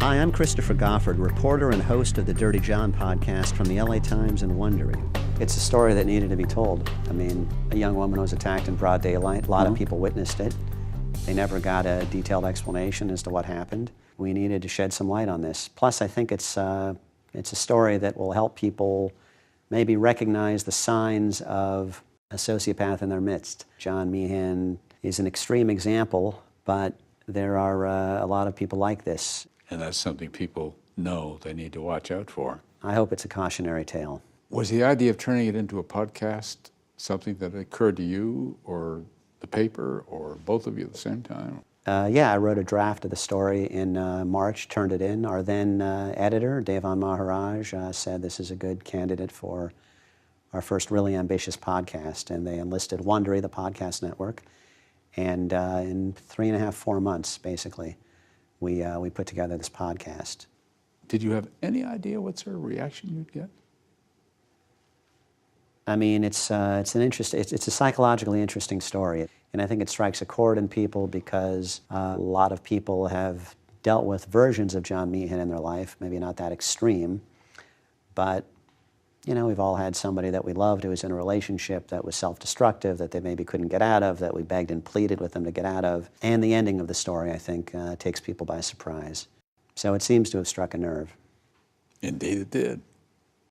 Hi, I'm Christopher Goffard, reporter and host of the Dirty John podcast from the LA Times and Wondery. It's a story that needed to be told. I mean, a young woman was attacked in broad daylight. A lot of people witnessed it. They never got a detailed explanation as to what happened. We needed to shed some light on this. Plus, I think it's a story that will help people maybe recognize the signs of a sociopath in their midst. John Meehan is an extreme example, but there are a lot of people like this. And that's something people know they need to watch out for. I hope it's a cautionary tale. Was the idea of turning it into a podcast something that occurred to you or the paper or both of you at the same time? Yeah, I wrote a draft of the story in March, turned it in. Our then editor, Devon Maharaj, said this is a good candidate for our first really ambitious podcast, and they enlisted Wondery, the podcast network, and in 3.5, 4 months, basically, we put together this podcast. Did you have any idea what sort of reaction you'd get? I mean, it's a psychologically interesting story, and I think it strikes a chord in people because a lot of people have dealt with versions of John Meehan in their life, maybe not that extreme, but you know, we've all had somebody that we loved who was in a relationship that was self-destructive, that they maybe couldn't get out of, that we begged and pleaded with them to get out of, and the ending of the story, I think, takes people by surprise. So it seems to have struck a nerve. Indeed it did.